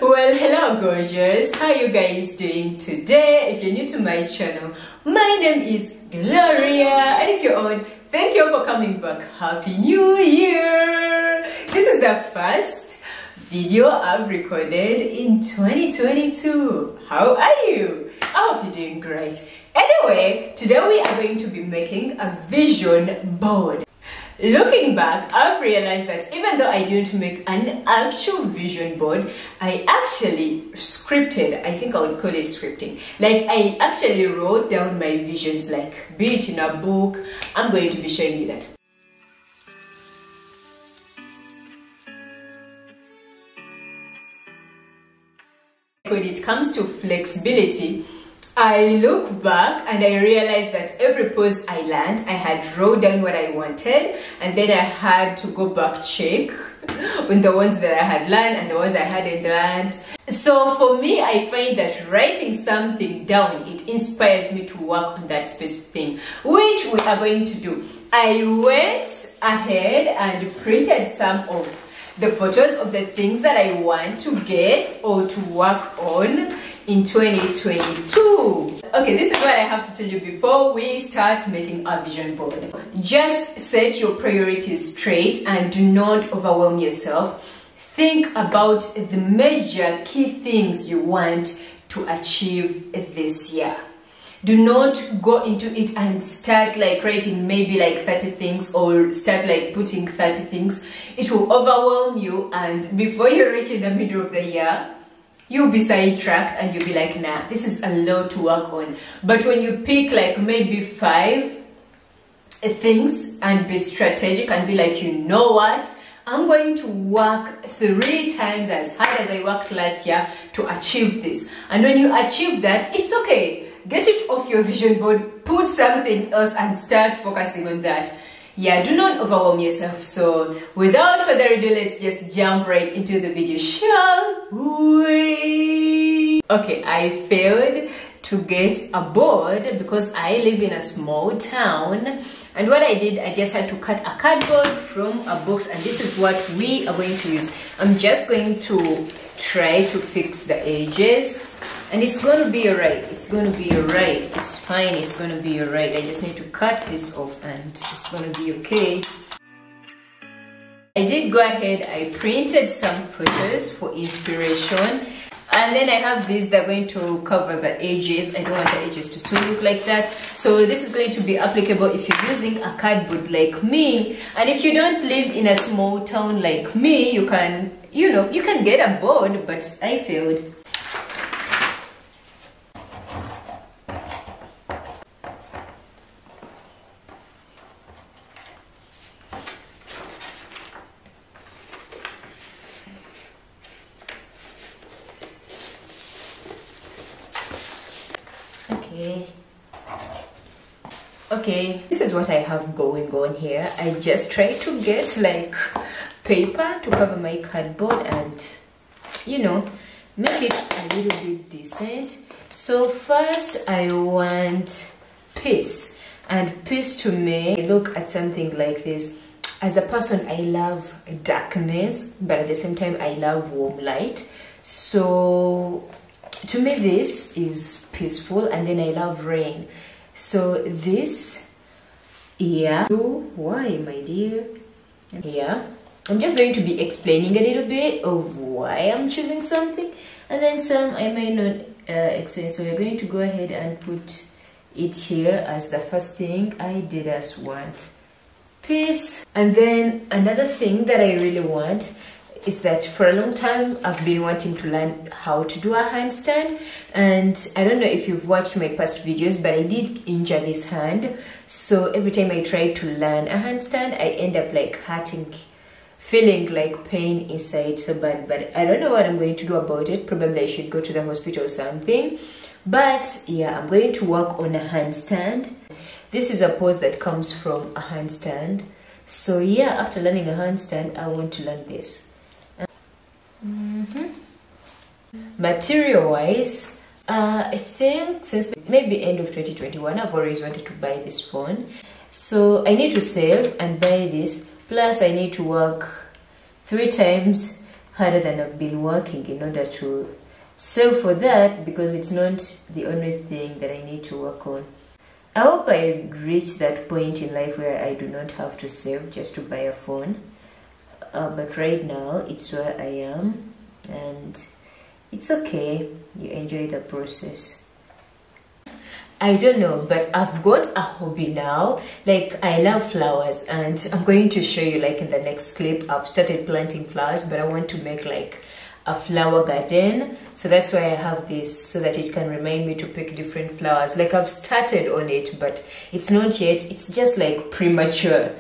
Well, hello gorgeous, how you guys doing today? If you're new to my channel, my name is Gloria, and if you're on, thank you for coming back. Happy New Year! This is the first video I've recorded in 2022. How are you? I hope you're doing great. Anyway, today we are going to be making a vision board. Looking back, I've realized that even though I didn't make an actual vision board, I actually scripted. I think I would call it scripting. Like, I actually wrote down my visions, like, be it in a book. I'm going to be showing you that. When it comes to flexibility, I look back and I realized that every pose I learned, I had wrote down what I wanted, and then I had to go back check on the ones that I had learned and the ones I hadn't learned. So for me, I find that writing something down, it inspires me to work on that specific thing, which we are going to do. I went ahead and printed some of the photos of the things that I want to get or to work on in 2022. Okay, this is what I have to tell you before we start making our vision board. Just set your priorities straight and do not overwhelm yourself. Think about the major key things you want to achieve this year. Do not go into it and start like writing maybe like 30 things or start like putting 30 things. It will overwhelm you, and before you reach in the middle of the year, you'll be sidetracked and you'll be like, nah, this is a lot to work on. But when you pick like maybe 5 things and be strategic and be like, you know what? I'm going to work 3 times as hard as I worked last year to achieve this. And when you achieve that, it's okay. Get it off your vision board, put something else and start focusing on that. Yeah, do not overwhelm yourself. So without further ado, let's just jump right into the video, shall we? Okay, I failed to get a board because I live in a small town. And what I did, I just had to cut a cardboard from a box, and this is what we are going to use. I'm just going to try to fix the edges, and it's going to be alright. It's going to be alright. It's fine. It's going to be alright. I just need to cut this off and it's going to be okay. I did go ahead, I printed some photos for inspiration. And then I have these that are going to cover the edges. I don't want the edges to still look like that. So this is going to be applicable if you're using a cardboard like me. And if you don't live in a small town like me, you can, you know, you can get a board, but I failed. Okay, this is what I have going on here. I just try to get like paper to cover my cardboard and, you know, make it a little bit decent. So first I want peace, and peace to me, look at something like this. As a person, I love darkness, but at the same time I love warm light. So to me this is peaceful, and then I love rain. So this, yeah, why my dear? Yeah, I'm just going to be explaining a little bit of why I'm choosing something, and then some I may not explain. So we're going to go ahead and put it here as the first thing. I did as want peace. And then another thing that I really want is that for a long time I've been wanting to learn how to do a handstand, and I don't know if you've watched my past videos, but I did injure this hand. So every time I try to learn a handstand, I end up like hurting, feeling like pain inside so bad. But I don't know what I'm going to do about it. Probably I should go to the hospital or something. But yeah, I'm going to work on a handstand. This is a pose that comes from a handstand. So yeah, after learning a handstand, I want to learn this. Material wise, I think since maybe end of 2021, I've always wanted to buy this phone. So I need to save and buy this. Plus I need to work 3 times harder than I've been working in order to save for that, because it's not the only thing that I need to work on. I hope I reach that point in life where I do not have to save just to buy a phone. But right now, it's where I am, and it's okay. You enjoy the process. I don't know, but I've got a hobby now. Like, I love flowers, and I'm going to show you, like, in the next clip. I've started planting flowers, but I want to make like a flower garden, so that's why I have this, so that it can remind me to pick different flowers. Like, I've started on it, but it's not yet, it's just like premature.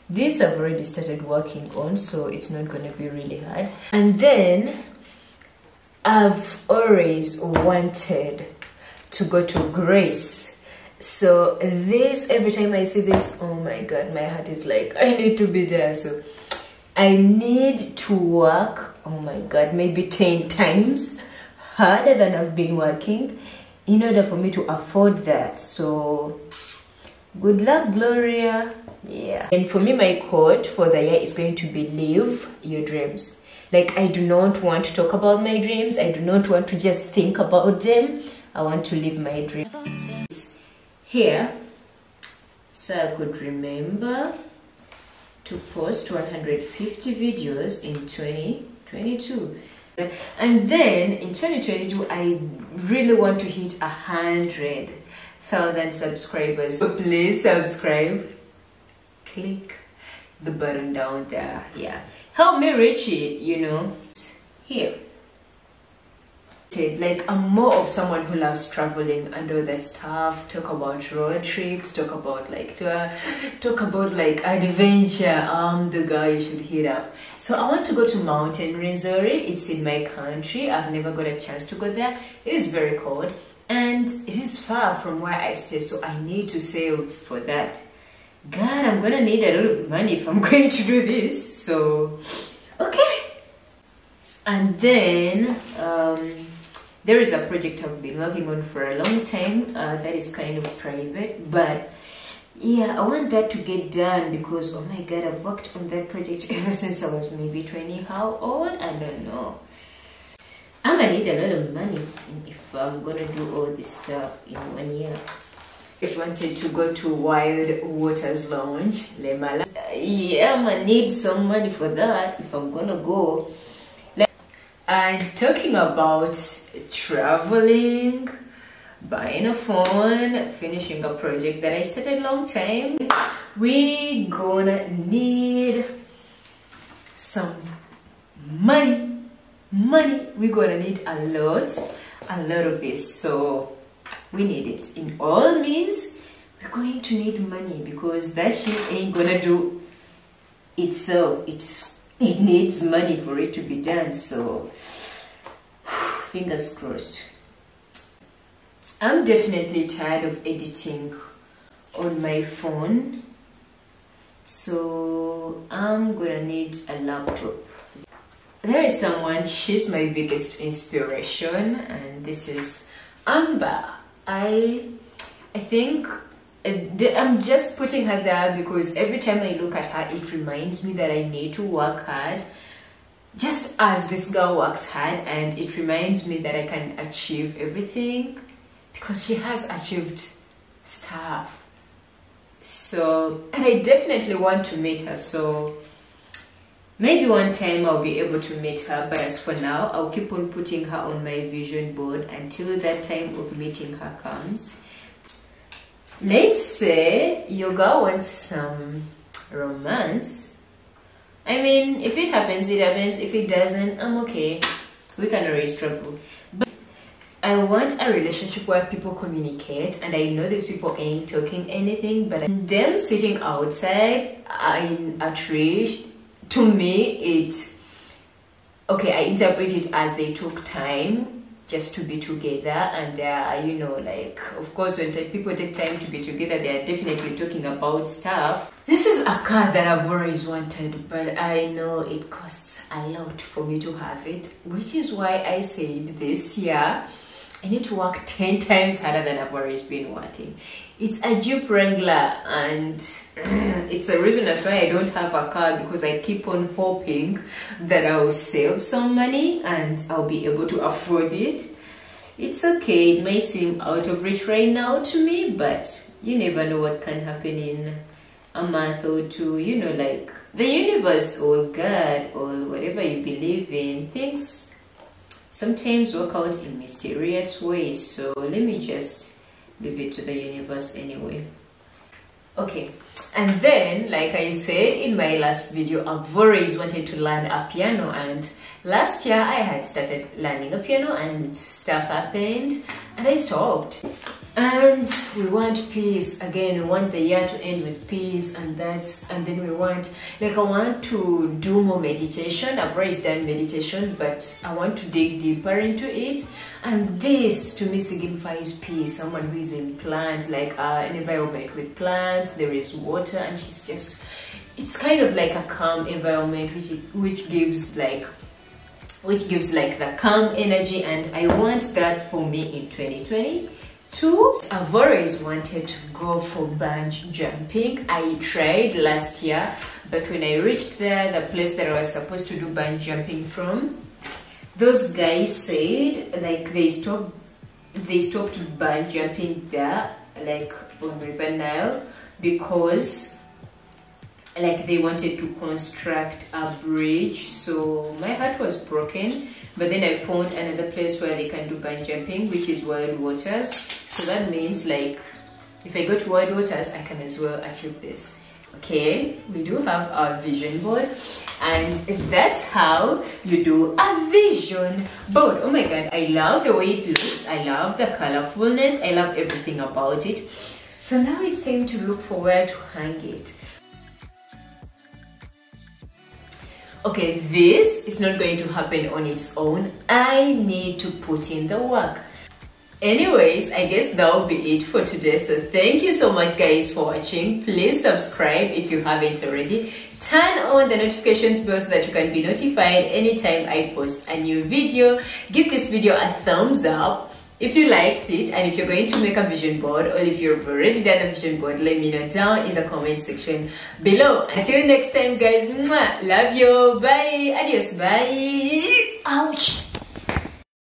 This I've already started working on, so it's not going to be really hard. And then I've always wanted to go to Greece. So this, every time I see this, oh my god, my heart is like, I need to be there. So I need to work, oh my god, maybe 10 times harder than I've been working in order for me to afford that. So good luck, Gloria. Yeah. And for me, my quote for the year is going to be live your dreams. Like, I do not want to talk about my dreams. I do not want to just think about them. I want to live my dreams here, so I could remember to post 150 videos in 2022. And then in 2022, I really want to hit 100,000 subscribers. So please subscribe. Click the button down there. Yeah, help me reach it, you know. Here, like, I'm more of someone who loves traveling and all that stuff. Talk about road trips, talk about like adventure. I'm the guy you should hit up. So I want to go to Mountain Resort. It's in my country. I've never got a chance to go there. It is very cold and it is far from where I stay, so I need to save for that. God, I'm gonna need a lot of money if I'm going to do this. So, okay. And then there is a project I've been working on for a long time that is kind of private, but yeah, I want that to get done because, oh my god, I've worked on that project ever since I was maybe 20. How old? I don't know. I'm gonna need a lot of money if I'm gonna do all this stuff in 1 year. Just wanted to go to Wild Waters Lounge, Lemala. Yeah, I'm gonna need some money for that if I'm gonna go. And talking about traveling, buying a phone, finishing a project that I started a long time, we gonna need some money. We're gonna need a lot of this. So we need it in all means. We're going to need money because that shit ain't gonna do itself. It needs money for it to be done. So fingers crossed. I'm definitely tired of editing on my phone, so I'm gonna need a laptop. There is someone, she's my biggest inspiration, and this is Amber. I think I'm just putting her there because every time I look at her, it reminds me that I need to work hard, just as this girl works hard, and it reminds me that I can achieve everything because she has achieved stuff. So, and I definitely want to meet her, so maybe one time I'll be able to meet her, but as for now, I'll keep on putting her on my vision board until that time of meeting her comes. Let's say your girl wants some romance. I mean, if it happens, it happens. If it doesn't, I'm okay. We can always struggle. But I want a relationship where people communicate, and I know these people ain't talking anything, but them sitting outside in a tree, to me, okay, I interpret it as they took time just to be together, and they are, you know, like, of course, when people take time to be together, they are definitely talking about stuff. This is a car that I've always wanted, but I know it costs a lot for me to have it, which is why I said this year I need to work 10 times harder than I've always been working. It's a Jeep Wrangler, and it's a reason as why I don't have a car, because I keep on hoping that I'll save some money and I'll be able to afford it. It's okay, it may seem out of reach right now to me, but you never know what can happen in a month or two. You know, like the universe or God or whatever you believe in, things sometimes work out in mysterious ways. So let me just leave it to the universe anyway. Okay, and then, like I said in my last video, I've always wanted to learn a piano, and last year I had started learning a piano and stuff happened and I stopped. And we want peace again. We want the year to end with peace, and then we want, like, I want to do more meditation. I've always done meditation, but I want to dig deeper into it. And this to me signifies peace. Someone who is in plants, like an environment with plants, there is water, and it's kind of like a calm environment, which gives like the calm energy, and I want that for me in 2022. I've always wanted to go for bungee jumping. I tried last year, but when I reached there, the place that I was supposed to do bungee jumping from, those guys said like they stopped bungee jumping there, like on River Nile, because like they wanted to construct a bridge. So my heart was broken, but then I found another place where they can do bungee jumping, which is Wild Waters. So that means, like, if I go to Wild Waters, I can as well achieve this. Okay, we do have our vision board, and that's how you do a vision board. Oh my god, I love the way it looks. I love the colorfulness. I love everything about it. So now it's time to look for where to hang it. Okay, this is not going to happen on its own. I need to put in the work. Anyways, I guess that will be it for today. So thank you so much guys for watching. Please subscribe if you haven't already. Turn on the notifications bell so that you can be notified anytime I post a new video. Give this video a thumbs up if you liked it, and if you're going to make a vision board, or if you've already done a vision board, let me know down in the comment section below. Until next time guys, love you, bye, adios, bye. Ouch.